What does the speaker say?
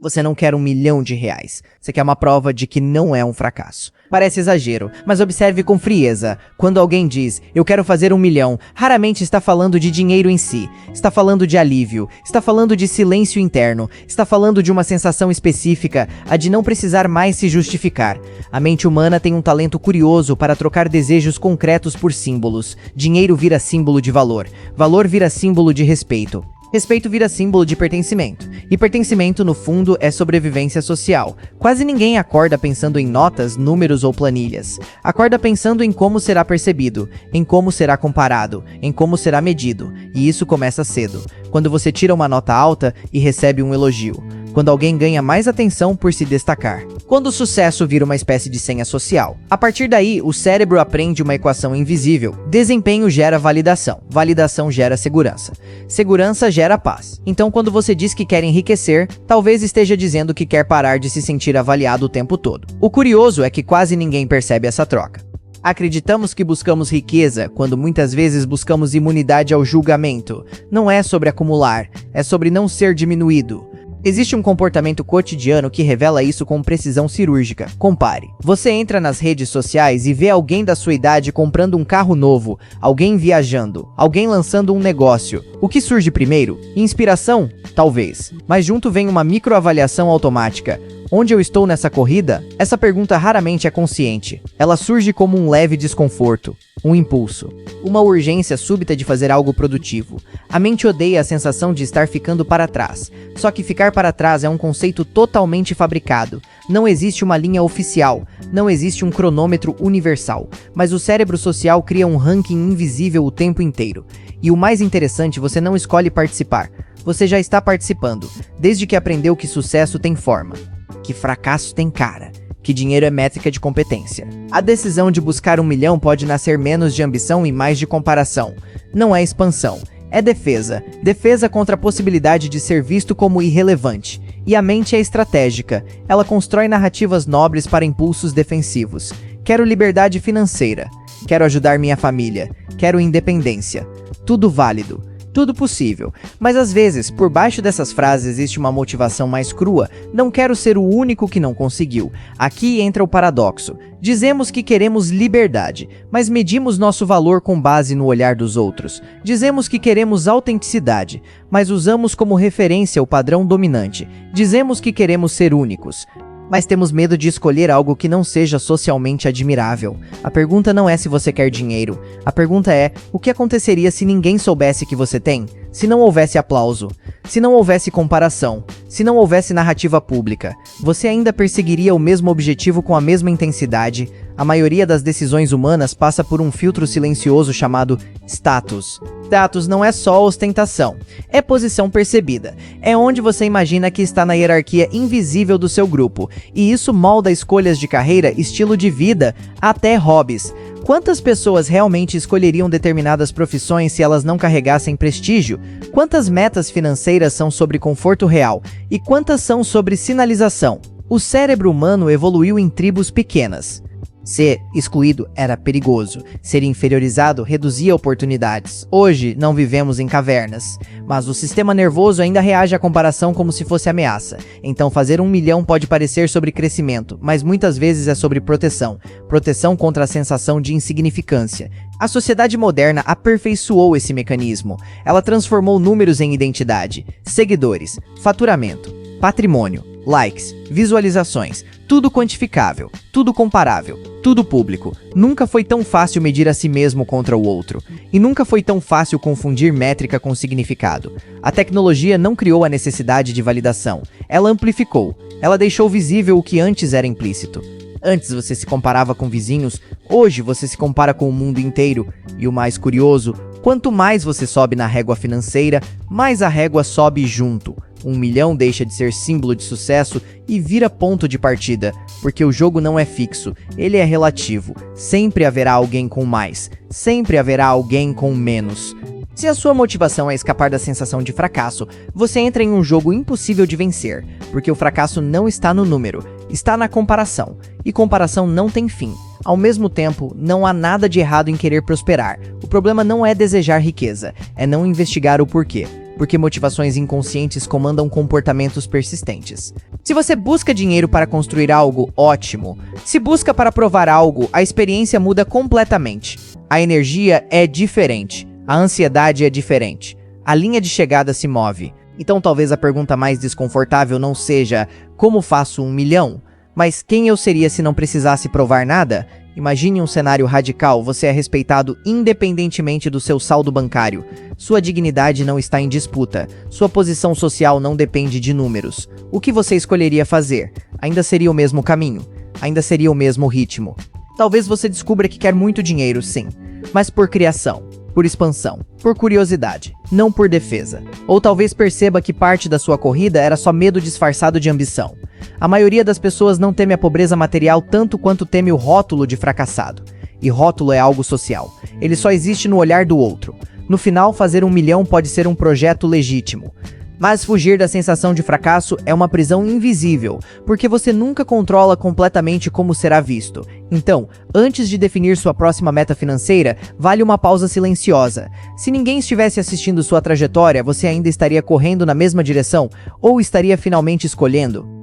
Você não quer R$ 1 milhão. Você quer uma prova de que não é um fracasso. Parece exagero, mas observe com frieza. Quando alguém diz, eu quero fazer 1 milhão, raramente está falando de dinheiro em si. Está falando de alívio, está falando de silêncio interno, está falando de uma sensação específica, a de não precisar mais se justificar. A mente humana tem um talento curioso para trocar desejos concretos por símbolos. Dinheiro vira símbolo de valor. Valor vira símbolo de respeito. Respeito vira símbolo de pertencimento. E pertencimento, no fundo, é sobrevivência social. Quase ninguém acorda pensando em notas, números ou planilhas. Acorda pensando em como será percebido, em como será comparado, em como será medido. E isso começa cedo. Quando você tira uma nota alta e recebe um elogio. Quando alguém ganha mais atenção por se destacar. Quando o sucesso vira uma espécie de senha social. A partir daí, o cérebro aprende uma equação invisível. Desempenho gera validação. Validação gera segurança. Segurança gera paz. Então, quando você diz que quer enriquecer, talvez esteja dizendo que quer parar de se sentir avaliado o tempo todo. O curioso é que quase ninguém percebe essa troca. Acreditamos que buscamos riqueza quando muitas vezes buscamos imunidade ao julgamento. Não é sobre acumular, é sobre não ser diminuído. Existe um comportamento cotidiano que revela isso com precisão cirúrgica. Compare. Você entra nas redes sociais e vê alguém da sua idade comprando um carro novo, alguém viajando, alguém lançando um negócio. O que surge primeiro? Inspiração? Talvez. Mas junto vem uma microavaliação automática. Onde eu estou nessa corrida? Essa pergunta raramente é consciente. Ela surge como um leve desconforto, um impulso, uma urgência súbita de fazer algo produtivo. A mente odeia a sensação de estar ficando para trás. Só que ficar para trás é um conceito totalmente fabricado. Não existe uma linha oficial, não existe um cronômetro universal. Mas o cérebro social cria um ranking invisível o tempo inteiro. E o mais interessante, você não escolhe participar. Você já está participando, desde que aprendeu que sucesso tem forma. Que fracasso tem cara, que dinheiro é métrica de competência. A decisão de buscar 1 milhão pode nascer menos de ambição e mais de comparação. Não é expansão, é defesa. Defesa contra a possibilidade de ser visto como irrelevante. E a mente é estratégica. Ela constrói narrativas nobres para impulsos defensivos. Quero liberdade financeira. Quero ajudar minha família. Quero independência. Tudo válido. Tudo possível, mas às vezes, por baixo dessas frases existe uma motivação mais crua. Não quero ser o único que não conseguiu. Aqui entra o paradoxo. Dizemos que queremos liberdade, mas medimos nosso valor com base no olhar dos outros. Dizemos que queremos autenticidade, mas usamos como referência o padrão dominante. Dizemos que queremos ser únicos, mas temos medo de escolher algo que não seja socialmente admirável. A pergunta não é se você quer dinheiro. A pergunta é, o que aconteceria se ninguém soubesse que você tem? Se não houvesse aplauso? Se não houvesse comparação? Se não houvesse narrativa pública? Você ainda perseguiria o mesmo objetivo com a mesma intensidade? A maioria das decisões humanas passa por um filtro silencioso chamado status. Status não é só ostentação, é posição percebida. É onde você imagina que está na hierarquia invisível do seu grupo, e isso molda escolhas de carreira, estilo de vida, até hobbies. Quantas pessoas realmente escolheriam determinadas profissões se elas não carregassem prestígio? Quantas metas financeiras são sobre conforto real? E quantas são sobre sinalização? O cérebro humano evoluiu em tribos pequenas. Ser excluído era perigoso. Ser inferiorizado reduzia oportunidades. Hoje, não vivemos em cavernas. Mas o sistema nervoso ainda reage à comparação como se fosse ameaça. Então fazer 1 milhão pode parecer sobre crescimento, mas muitas vezes é sobre proteção. Proteção contra a sensação de insignificância. A sociedade moderna aperfeiçoou esse mecanismo. Ela transformou números em identidade, seguidores, faturamento, patrimônio, likes, visualizações, tudo quantificável, tudo comparável, tudo público. Nunca foi tão fácil medir a si mesmo contra o outro. E nunca foi tão fácil confundir métrica com significado. A tecnologia não criou a necessidade de validação. Ela amplificou. Ela deixou visível o que antes era implícito. Antes você se comparava com vizinhos, hoje você se compara com o mundo inteiro. E o mais curioso, quanto mais você sobe na régua financeira, mais a régua sobe junto. 1 milhão deixa de ser símbolo de sucesso e vira ponto de partida, porque o jogo não é fixo, ele é relativo. Sempre haverá alguém com mais, sempre haverá alguém com menos. Se a sua motivação é escapar da sensação de fracasso, você entra em um jogo impossível de vencer, porque o fracasso não está no número, está na comparação, e comparação não tem fim. Ao mesmo tempo, não há nada de errado em querer prosperar. O problema não é desejar riqueza, é não investigar o porquê. porque motivações inconscientes comandam comportamentos persistentes. Se você busca dinheiro para construir algo, ótimo. Se busca para provar algo, a experiência muda completamente. A energia é diferente. A ansiedade é diferente. A linha de chegada se move. Então talvez a pergunta mais desconfortável não seja como faço 1 milhão, mas quem eu seria se não precisasse provar nada? Imagine um cenário radical, você é respeitado independentemente do seu saldo bancário. Sua dignidade não está em disputa. Sua posição social não depende de números. O que você escolheria fazer? Ainda seria o mesmo caminho. Ainda seria o mesmo ritmo. Talvez você descubra que quer muito dinheiro, sim, mas por criação, por expansão, por curiosidade, não por defesa. Ou talvez perceba que parte da sua corrida era só medo disfarçado de ambição. A maioria das pessoas não teme a pobreza material tanto quanto teme o rótulo de fracassado. E rótulo é algo social. Ele só existe no olhar do outro. No final, fazer 1 milhão pode ser um projeto legítimo. Mas fugir da sensação de fracasso é uma prisão invisível, porque você nunca controla completamente como será visto. Então, antes de definir sua próxima meta financeira, vale uma pausa silenciosa. Se ninguém estivesse assistindo sua trajetória, você ainda estaria correndo na mesma direção ou estaria finalmente escolhendo?